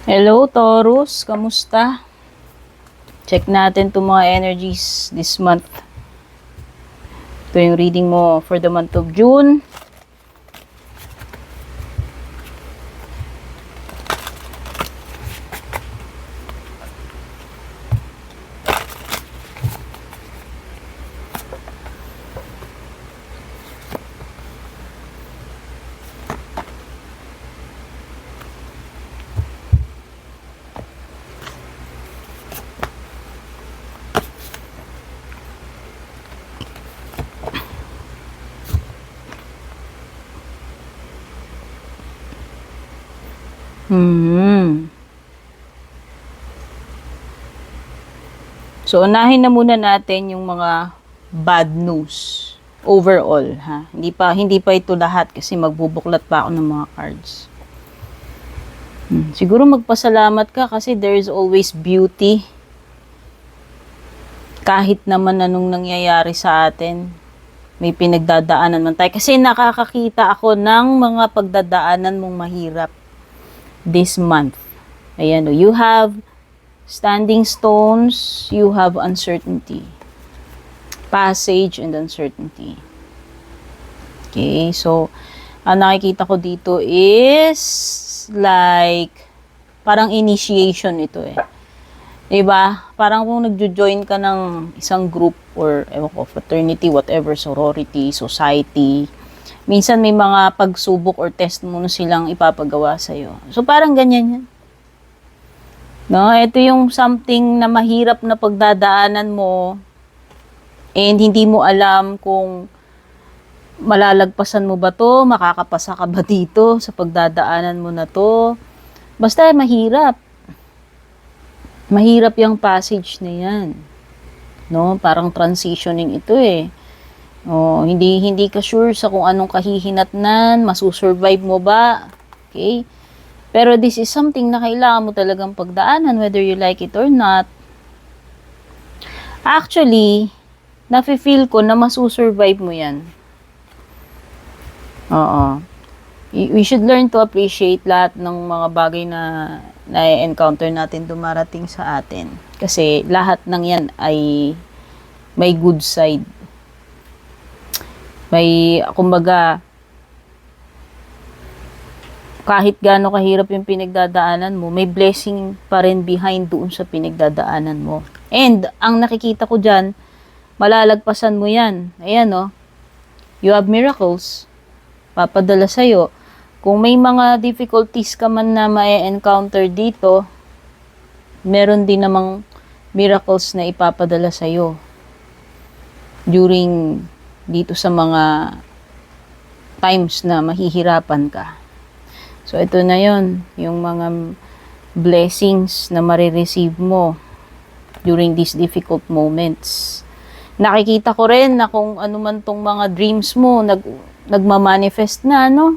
Hello, Taurus. Kamusta? Check natin itong mga energies this month. Ito yung reading mo for the month of June. So, unahin na muna natin yung mga bad news overall, ha. Hindi pa ito lahat kasi magbubuklat pa ako ng mga cards. Siguro magpasalamat ka kasi there is always beauty kahit naman anong nangyayari sa atin. May pinagdadaanan man tayo. Kasi nakakakita ako ng mga pagdadaanan mong mahirap this month. Ayan, you have standing stones, you have uncertainty. Passage and uncertainty. Okay, so, ang nakikita ko dito is like, parang initiation ito eh. Diba? Parang kung nagjo-join ka ng isang group or ewan ko, fraternity, whatever, sorority, society, minsan may mga pagsubok or test mo na silang ipapagawa sa'yo. So, parang ganyan yan. No, ito yung something na mahirap na pagdadaanan mo and hindi mo alam kung malalagpasan mo ba to, makakapasa ka ba dito sa pagdadaanan mo na to. Basta mahirap. Mahirap yung passage na yan. No, parang transitioning ito eh. Oh, hindi ka sure sa kung anong kahihinatnan, masusurvive mo ba? Okay? Pero this is something na kailangan mo talagang pagdaanan whether you like it or not. Actually, nafe-feel ko na masusurvive mo yan. Oo. We should learn to appreciate lahat ng mga bagay na na-encounter natin dumarating sa atin. Kasi lahat ng yan ay may good side. May, kumbaga, kahit gaano kahirap yung pinagdadaanan mo, may blessing pa rin behind doon sa pinagdadaanan mo. And, ang nakikita ko dyan, malalagpasan mo yan. Ayan, no? You have miracles. Papadala sa'yo. Kung may mga difficulties ka man na ma-encounter dito, meron din namang miracles na ipapadala sa'yo during dito sa mga times na mahihirapan ka. So, ito na yon yung mga blessings na marireceive mo during these difficult moments. Nakikita ko rin na kung ano man tong mga dreams mo, nagmamanifest na, no?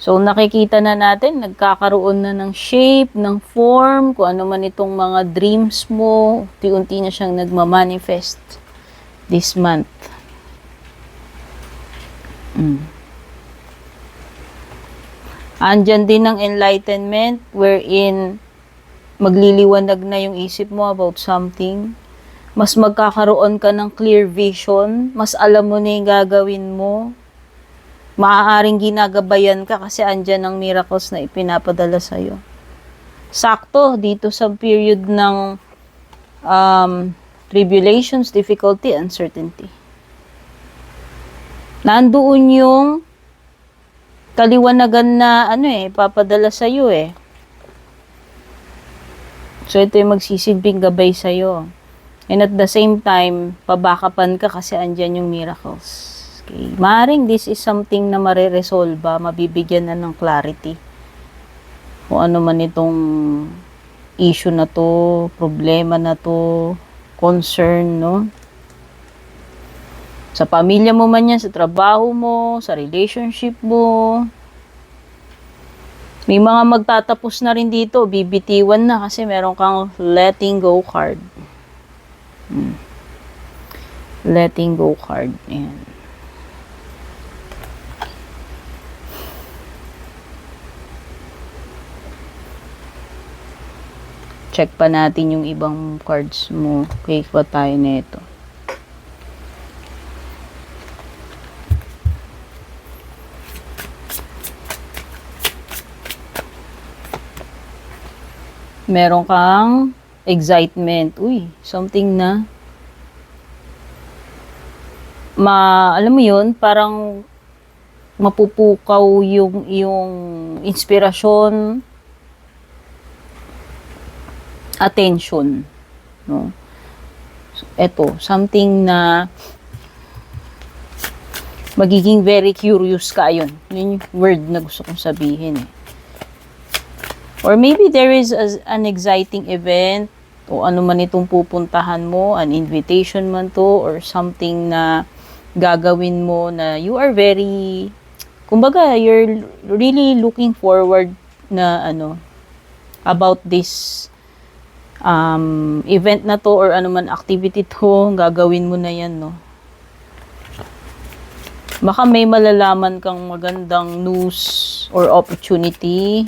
So, nakikita na natin, nagkakaroon na ng shape, ng form, kung ano man itong mga dreams mo, unti-unti na siyang nagmamanifest this month. Andyan din ng enlightenment, wherein magliliwanag na yung isip mo about something. Mas magkakaroon ka ng clear vision, mas alam mo na yung gagawin mo. Maaaring ginagabayan ka kasi andyan ang miracles na ipinapadala sa'yo. Sakto dito sa period ng tribulations, difficulty, uncertainty. Nandoon yung kaliwanagan na papadala sa'yo eh. So ito yung magsisilbing gabay sa'yo. And at the same time, pabakapan ka kasi andyan yung miracles. Okay. Maaaring this is something na mariresolba, mabibigyan na ng clarity. Kung ano man itong issue na to, problema na to, concern, no? Sa pamilya mo man yan, sa trabaho mo, sa relationship mo. May mga magtatapos na rin dito, bibitiwan na kasi meron kang letting go card. Letting go card. Ayan. Check pa natin yung ibang cards mo. Okay, pa tayo nito. Meron kang excitement. Uy, something na alam mo yun, parang mapupukaw yung inspirasyon, attention, no? So, eto, something na magiging very curious ka, yun yung word na gusto kong sabihin, eh. Or maybe there is an exciting event o ano man itong pupuntahan mo, an invitation man to, or something na gagawin mo na you are very, kumbaga, you're really looking forward na about this event na to or ano man activity to, gagawin mo na yan, no? Baka may malalaman kang magandang news or opportunity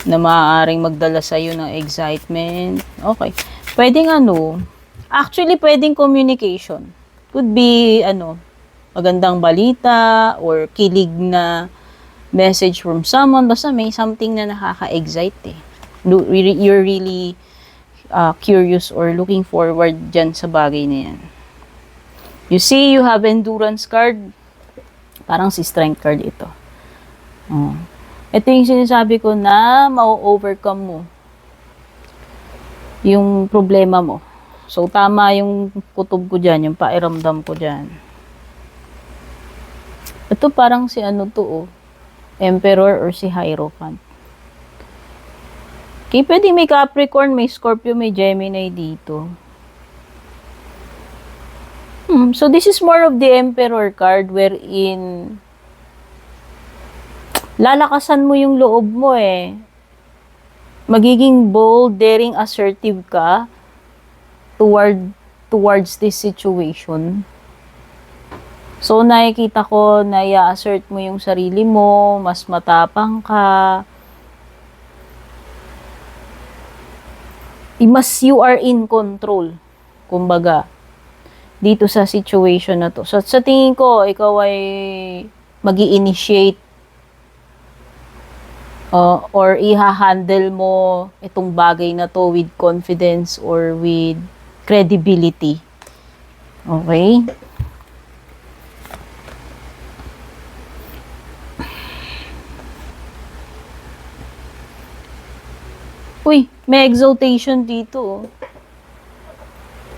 na maaaring magdala sa'yo ng excitement. Okay. Pwedeng actually pwedeng communication. Could be, magandang balita or kilig na message from someone. Basta may something na nakaka-excite, eh. You're really curious or looking forward dyan sa bagay na yan. You see, you have endurance card. Parang si strength card ito. Oh. Ito yung sinasabi ko na ma-overcome mo yung problema mo. So, tama yung kutob ko dyan, yung pairamdam ko dyan. Ito parang si Emperor or si Hierophant. Okay, pwede may Capricorn, may Scorpio, may Gemini dito. So, this is more of the Emperor card wherein lalakasan mo yung loob mo, eh. Magiging bold, daring, assertive ka towards this situation. So, nakikita ko na i-assert mo yung sarili mo, mas matapang ka. Mas you are in control, kumbaga, dito sa situation na to. So, sa tingin ko, ikaw ay magi-initiate or iha-handle mo itong bagay na to with confidence or with credibility. Okay? Uy, may exaltation dito.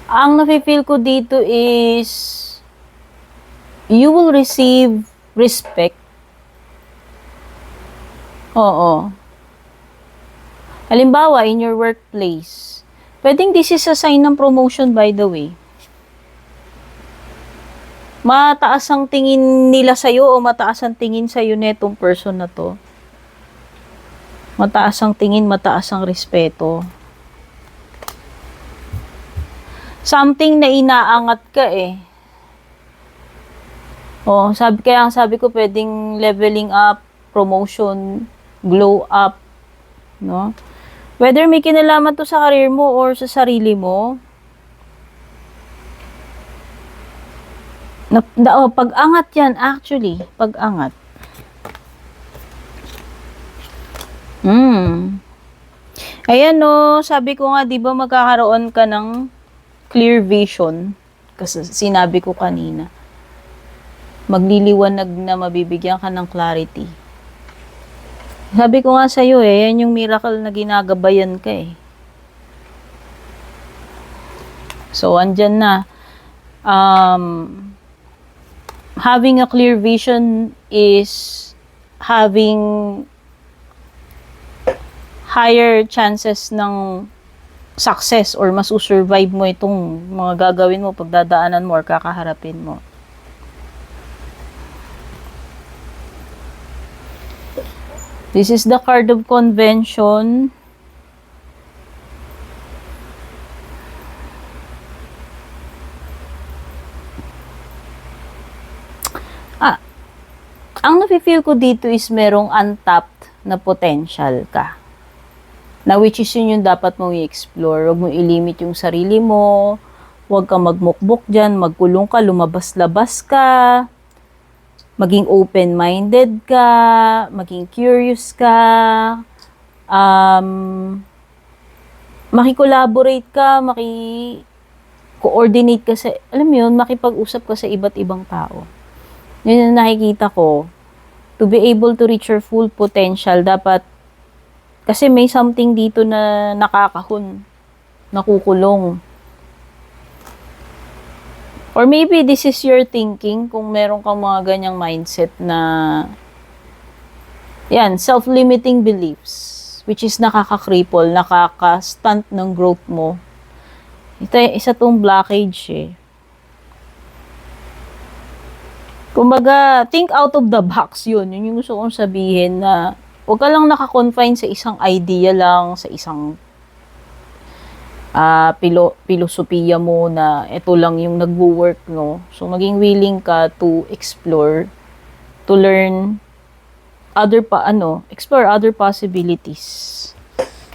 Ang nafe-feel ko dito is you will receive respect. Oo. Halimbawa, in your workplace, pwedeng this is a sign ng promotion, by the way. Mataas ang tingin nila sa'yo o mataas ang tingin sa'yo netong person na to. Mataas ang tingin, mataas ang respeto. Something na inaangat ka, eh. Sabi ko pwedeng leveling up, promotion, glow up, no? Whether may kinalaman to sa career mo or sa sarili mo, pag-angat yan, actually, pag-angat. Ayan, no, sabi ko nga, di ba magkakaroon ka ng clear vision, kasi sinabi ko kanina, magliliwanag na mabibigyan ka ng clarity. Sabi ko nga sa'yo, yan yung miracle na ginagabayan ka, eh. So, andyan na. Having a clear vision is having higher chances ng success or masusurvive mo itong mga gagawin mo, pagdadaanan mo or kakaharapin mo. This is the card of convention. Ang nafe-feel ko dito is merong untapped na potential ka. Na which is yun yung dapat mong i-explore. Huwag mo ilimit yung sarili mo. Huwag kang magmukbok dyan, magkulong ka, lumabas-labas ka. Maging open-minded ka, maging curious ka, maki-collaborate ka, maki-coordinate ka sa, alam mo yun, makipag-usap ka sa iba't ibang tao. Yun yung nakikita ko. To be able to reach your full potential, dapat, kasi may something dito na nakakahon, nakukulong. Or maybe this is your thinking kung meron kang mga ganyang mindset na yan, self-limiting beliefs which is nakaka-cripple, nakaka-stunt ng growth mo. Ito, isa tong blockage eh. Kumbaga, think out of the box yun. Yun yung gusto kong sabihin na huwag ka lang naka-confine sa isang idea lang, sa isang filosofiya mo na ito lang yung nagwo-work, no? So, maging willing ka to explore, to learn explore other possibilities.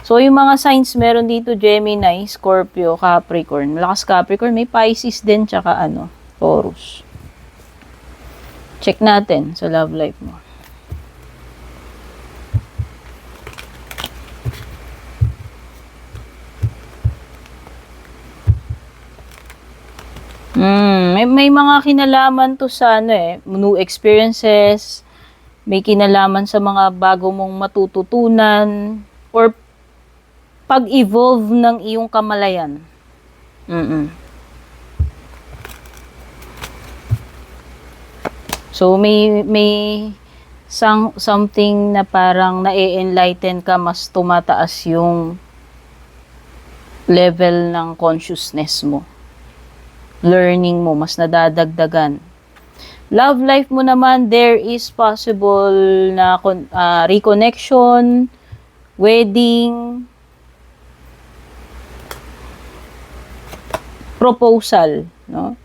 So, yung mga signs meron dito, Gemini, Scorpio, Capricorn. Malakas Capricorn, may Pisces din, tsaka Taurus. Check natin sa love life mo. May mga kinalaman to sa new experiences, may kinalaman sa mga bago mong matututunan, or pag-evolve ng iyong kamalayan. So, may something na parang na-enlighten ka, mas tumataas yung level ng consciousness mo. Learning mo, mas nadadagdagan. Love life mo naman, there is possible na reconnection, wedding, proposal, no?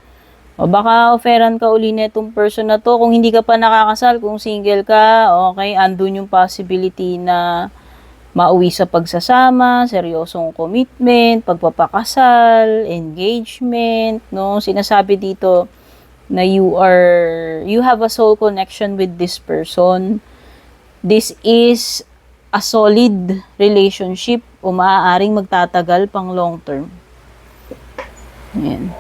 O baka offeran ka uli netong person na to. Kung hindi ka pa nakakasal, kung single ka, okay, andun yung possibility na mauwi sa pagsasama, seryosong commitment, pagpapakasal, engagement, no? Sinasabi dito na you have a soul connection with this person. This is a solid relationship o maaaring magtatagal pang long term. Ayan.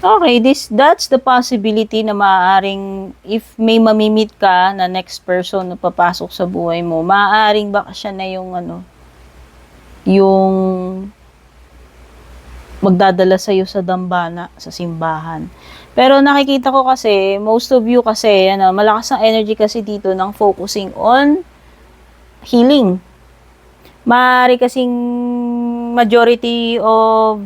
Okay, that's the possibility na maaaring if may mamimit ka na next person na papasok sa buhay mo, maaaring baka siya na yung yung magdadala sa iyo sa dambana, sa simbahan. Pero nakikita ko kasi, most of you kasi, malakas ang energy kasi dito ng focusing on healing. Maaari kasing majority of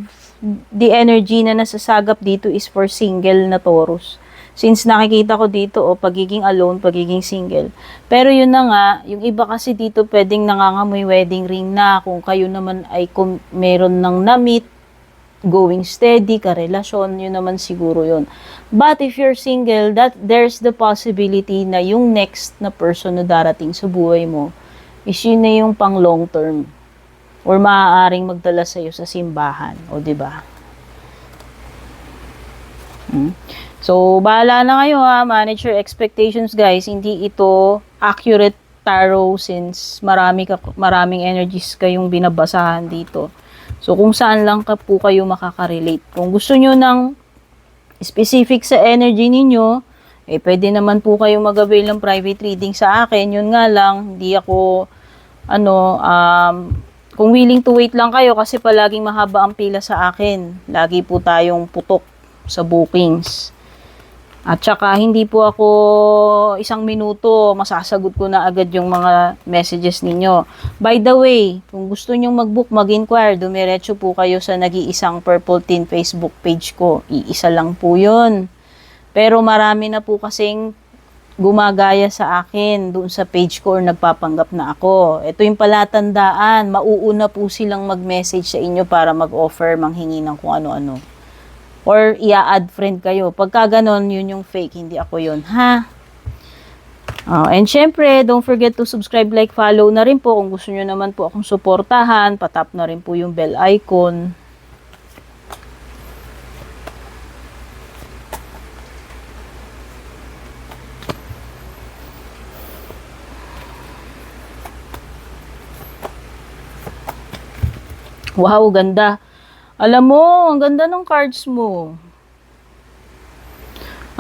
the energy na nasasagap dito is for single na Taurus. Since nakikita ko dito, pagiging alone, pagiging single. Pero yun na nga, yung iba kasi dito pwedeng nangangamoy wedding ring na kung kayo naman ay meron ng na-meet, going steady, karelasyon, yun naman siguro yun. But if you're single, there's the possibility na yung next na person na darating sa buhay mo is yun na yung pang long term. Or maaaring magdala sa iyo sa simbahan, o di ba? So, bahala na kayo manage your expectations, guys. Hindi ito accurate tarot since maraming energies kayong binabasahan dito. So, kung saan lang po kayo makaka-relate. Kung gusto nyo ng specific sa energy ninyo, pwede naman po kayong mag-avail ng private reading sa akin. Yun nga lang, hindi ako kung willing to wait lang kayo kasi palaging mahaba ang pila sa akin. Lagi po tayong putok sa bookings. At saka hindi po ako isang minuto masasagot ko na agad yung mga messages ninyo. By the way, kung gusto nyong mag-book, mag-inquire, dumiretso po kayo sa nag-iisang Purple Teen Facebook page ko. Iisa lang po yun. Pero marami na po kasing gumagaya sa akin doon sa page ko or nagpapanggap na ako. Ito yung palatandaan, mauuna po silang mag-message sa inyo para mag-offer, manghingi ng kung ano-ano. Or i-add friend kayo. Pagka ganon, yun yung fake, hindi ako yun, ha? And syempre, don't forget to subscribe, like, follow na rin po. Kung gusto nyo naman po akong suportahan, patap na rin po yung bell icon. Wow, ganda. Alam mo, ang ganda ng cards mo.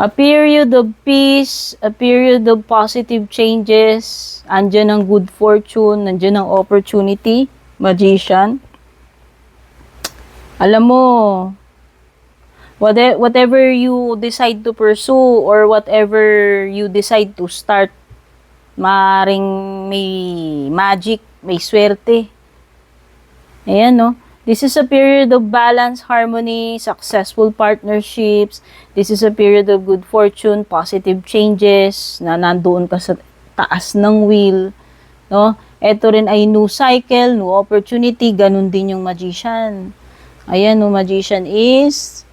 A period of peace, a period of positive changes, andyan ang good fortune, andyan ang opportunity, magician. Alam mo, whatever you decide to pursue or whatever you decide to start, maring may magic, may swerte. Ayan, no? This is a period of balance, harmony, successful partnerships. This is a period of good fortune, positive changes, na nandoon ka sa taas ng wheel. No? Ito rin ay new cycle, new opportunity. Ganun din yung magician. Ayan, no? Magician is,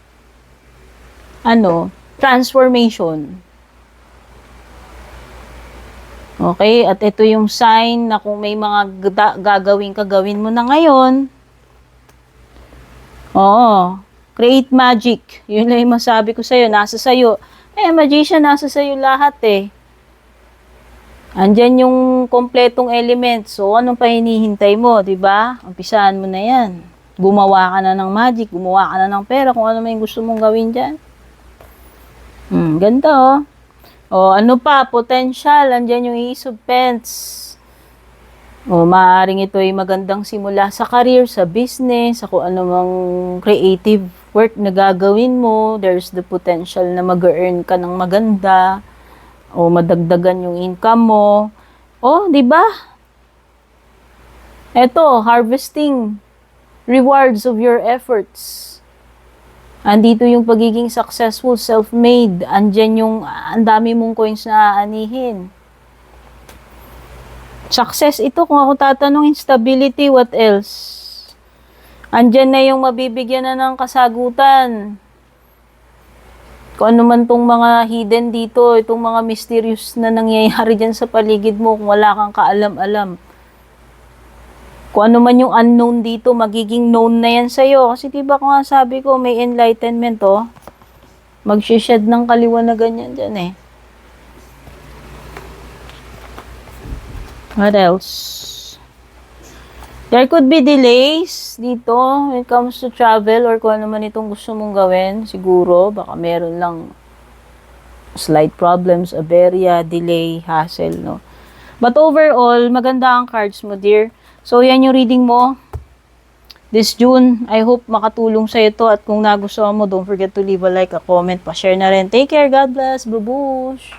transformation. Okay? At ito yung sign na kung may mga gagawin mo na ngayon, oo. Create magic. Yun lang yung masabi ko sa'yo. Nasa sa'yo. Magician, nasa sa'yo lahat eh. Andyan yung kompletong elements. So, anong pa hinihintay mo, di ba? Umpisahan mo na yan. Gumawa ka na ng magic. Gumawa ka na ng pera. Kung ano may gusto mong gawin dyan. Ganda oh. Ano pa? Potential. Andyan yung Ace of Pentacles. Maaaring ito ay magandang simula sa career, sa business, sa kung anumang creative work na gagawin mo. There's the potential na mag-earn ka ng maganda o madagdagan yung income mo. Di ba? Ito, harvesting rewards of your efforts. Andito yung pagiging successful, self-made. Andyan yung ang dami mong coins na aanihin. Success ito, kung ako tatanungin, stability, what else? Andyan na yung mabibigyan na ng kasagutan. Kung ano man tong mga hidden dito, itong mga mysterious na nangyayari dyan sa paligid mo, kung wala kang kaalam-alam. Kung ano man yung unknown dito, magiging known na yan sa'yo. Kasi diba kung nga sabi ko, may enlightenment mag-shed ng kaliwanagan yan dyan eh. What else? There could be delays dito when it comes to travel or kung ano man itong gusto mong gawin. Siguro, baka meron lang slight problems, aberya, delay, hassle, no? But overall, maganda ang cards mo, dear. So, yan yung reading mo this June. I hope makatulong sa ito at kung nagustuhan mo, don't forget to leave a like, a comment, pa-share na rin. Take care, God bless, babush!